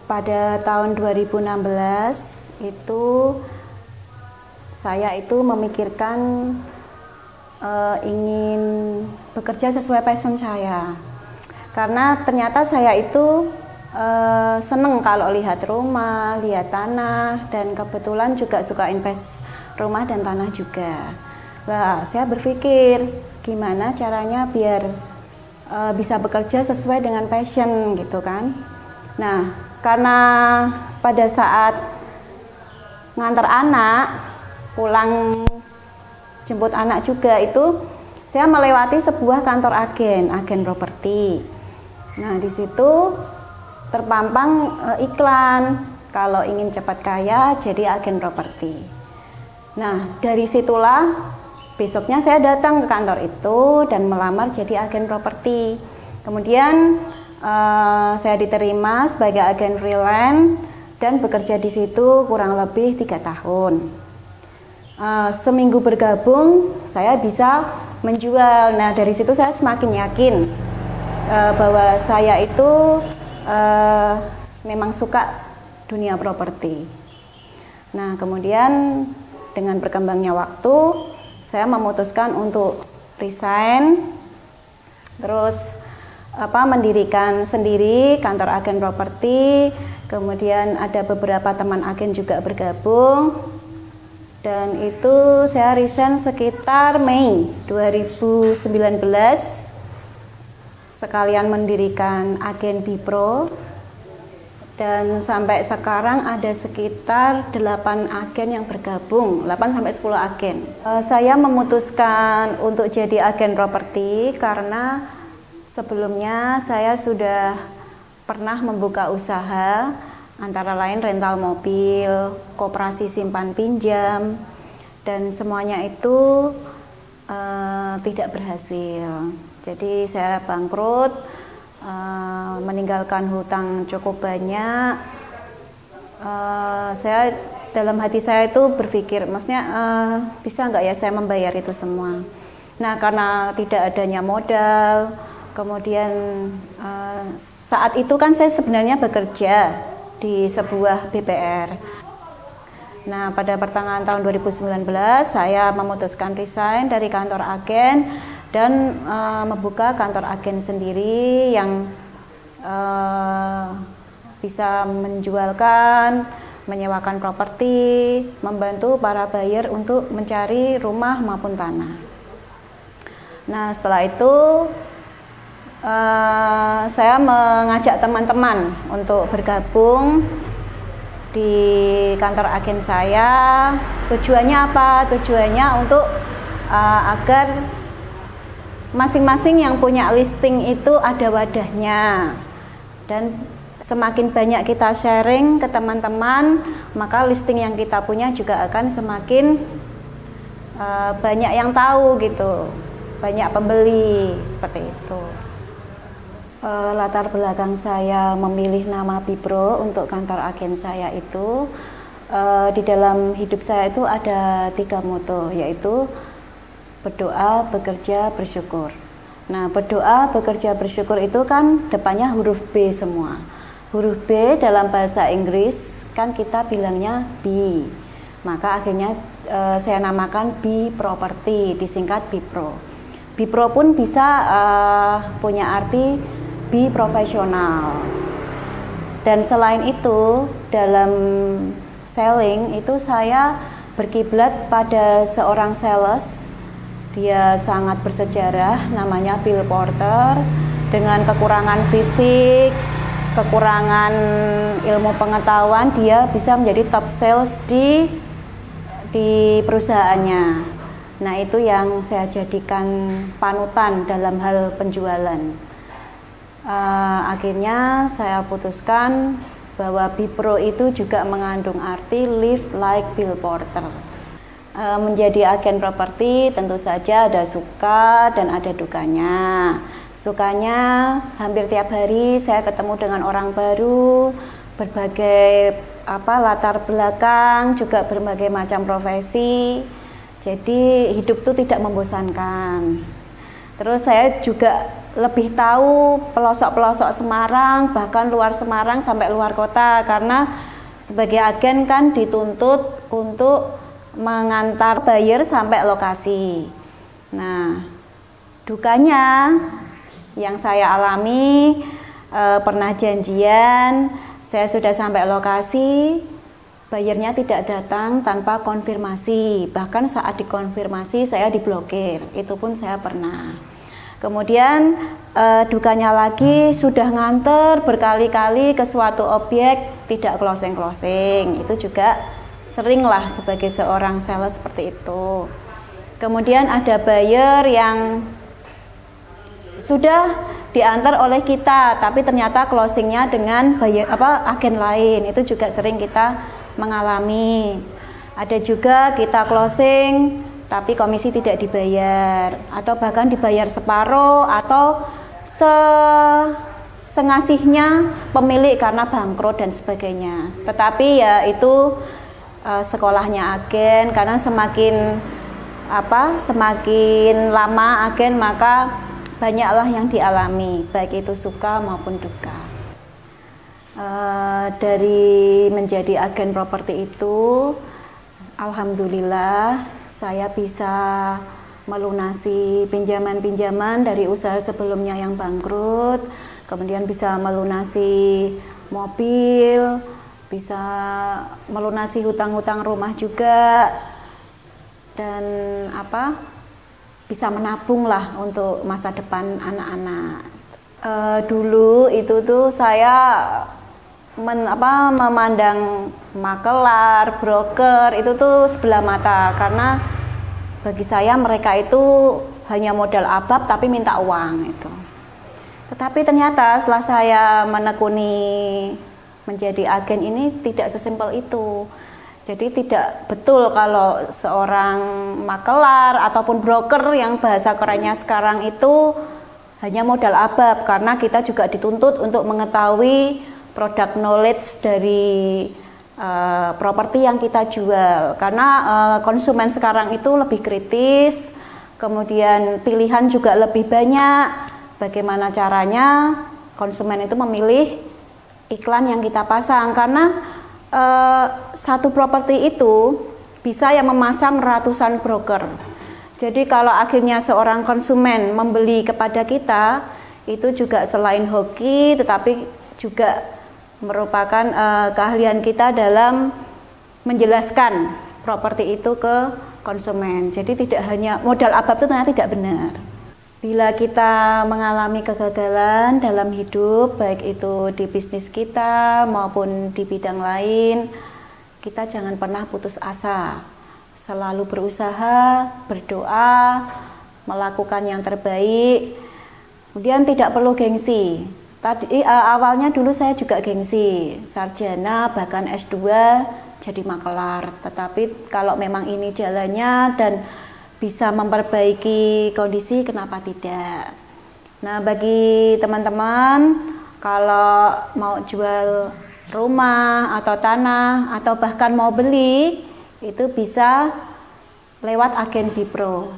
pada tahun 2016 itu saya itu memikirkan ingin bekerja sesuai passion saya, karena ternyata saya itu seneng kalau lihat rumah, lihat tanah, dan kebetulan juga suka invest rumah dan tanah juga. Nah, saya berpikir gimana caranya biar bisa bekerja sesuai dengan passion gitu kan. Nah, karena pada saat ngantar anak pulang, jemput anak juga, itu saya melewati sebuah kantor agen properti. Nah, di situ terpampang iklan kalau ingin cepat kaya jadi agen properti. Nah, dari situlah besoknya saya datang ke kantor itu dan melamar jadi agen properti. Kemudian saya diterima sebagai agen freelance dan bekerja di situ kurang lebih 3 tahun. Seminggu bergabung saya bisa menjual. Nah, dari situ saya semakin yakin bahwa saya itu memang suka dunia properti. Nah, kemudian dengan berkembangnya waktu saya memutuskan untuk resign, terus mendirikan sendiri kantor agen properti. Kemudian ada beberapa teman agen juga bergabung, dan itu saya resign sekitar Mei 2019, sekalian mendirikan agen Bipro, dan sampai sekarang ada sekitar 8 agen yang bergabung, 8 sampai 10 agen. Saya memutuskan untuk jadi agen properti karena sebelumnya saya sudah pernah membuka usaha, antara lain rental mobil, koperasi simpan pinjam, dan semuanya itu tidak berhasil. Jadi saya bangkrut, meninggalkan hutang cukup banyak. Saya dalam hati saya itu berpikir, maksudnya bisa nggak ya saya membayar itu semua. Nah, karena tidak adanya modal, kemudian saat itu kan saya sebenarnya bekerja di sebuah BPR. Nah, pada pertengahan tahun 2019 saya memutuskan resign dari kantor agen dan membuka kantor agen sendiri yang bisa menjualkan, menyewakan properti, membantu para buyer untuk mencari rumah maupun tanah. Nah, setelah itu saya mengajak teman-teman untuk bergabung di kantor agen saya. Tujuannya apa? Tujuannya untuk agar masing-masing yang punya listing itu ada wadahnya, dan semakin banyak kita sharing ke teman-teman, maka listing yang kita punya juga akan semakin banyak yang tahu gitu, banyak pembeli, seperti itu. Latar belakang saya memilih nama Bipro untuk kantor agen saya itu, di dalam hidup saya itu ada 3 moto, yaitu berdoa, bekerja, bersyukur. Nah, berdoa, bekerja, bersyukur itu kan depannya huruf B semua. Huruf B dalam bahasa Inggris kan kita bilangnya B. Maka akhirnya saya namakan B Property, disingkat Bipro. Bipro pun bisa punya arti B profesional. Dan selain itu, dalam selling itu saya berkiblat pada seorang sales. Dia sangat bersejarah, namanya Bill Porter. Dengan kekurangan fisik, kekurangan ilmu pengetahuan, dia bisa menjadi top sales di perusahaannya. Nah, itu yang saya jadikan panutan dalam hal penjualan. Akhirnya saya putuskan bahwa Bipro itu juga mengandung arti live like Bill Porter. Menjadi agen properti tentu saja ada suka dan ada dukanya. Sukanya hampir tiap hari saya ketemu dengan orang baru, berbagai latar belakang, juga berbagai macam profesi. Jadi hidup itu tidak membosankan. Terus saya juga lebih tahu pelosok-pelosok Semarang, bahkan luar Semarang sampai luar kota, karena sebagai agen kan dituntut untuk mengantar buyer sampai lokasi. Nah, dukanya yang saya alami, pernah janjian, saya sudah sampai lokasi, bayarnya tidak datang tanpa konfirmasi. Bahkan saat dikonfirmasi saya diblokir, itu pun saya pernah. Kemudian dukanya lagi, sudah nganter berkali-kali ke suatu objek tidak closing-closing. Itu juga sering lah sebagai seorang sales seperti itu. Kemudian ada buyer yang sudah diantar oleh kita, tapi ternyata closingnya dengan agen lain. Itu juga sering kita mengalami. Ada juga kita closing tapi komisi tidak dibayar, atau bahkan dibayar separuh atau sengasihnya pemilik karena bangkrut dan sebagainya. Tetapi ya itu sekolahnya agen, karena semakin lama agen maka banyaklah yang dialami, baik itu suka maupun duka. Dari menjadi agen properti itu, alhamdulillah saya bisa melunasi pinjaman-pinjaman dari usaha sebelumnya yang bangkrut, kemudian bisa melunasi mobil, bisa melunasi hutang-hutang rumah juga, dan bisa menabung lah untuk masa depan anak-anak. Dulu itu tuh saya memandang makelar, broker itu tuh sebelah mata, karena bagi saya mereka itu hanya modal abab tapi minta uang itu. Tetapi ternyata setelah saya menekuni menjadi agen ini tidak sesimpel itu. Jadi tidak betul kalau seorang makelar ataupun broker yang bahasa kerennya sekarang itu hanya modal abab, karena kita juga dituntut untuk mengetahui produk knowledge dari properti yang kita jual, karena konsumen sekarang itu lebih kritis, kemudian pilihan juga lebih banyak. Bagaimana caranya konsumen itu memilih iklan yang kita pasang, karena satu properti itu bisa yang memasang ratusan broker. Jadi kalau akhirnya seorang konsumen membeli kepada kita, itu juga selain hoki tetapi juga merupakan keahlian kita dalam menjelaskan properti itu ke konsumen. Jadi tidak hanya modal abab itu ternyata tidak benar. Bila kita mengalami kegagalan dalam hidup, baik itu di bisnis kita maupun di bidang lain, kita jangan pernah putus asa. Selalu berusaha, berdoa, melakukan yang terbaik. Kemudian tidak perlu gengsi. Awalnya dulu saya juga gengsi, sarjana bahkan S2 jadi makelar. Tetapi kalau memang ini jalannya dan bisa memperbaiki kondisi, kenapa tidak? Nah, bagi teman-teman kalau mau jual rumah atau tanah atau bahkan mau beli, itu bisa lewat agen Bipro.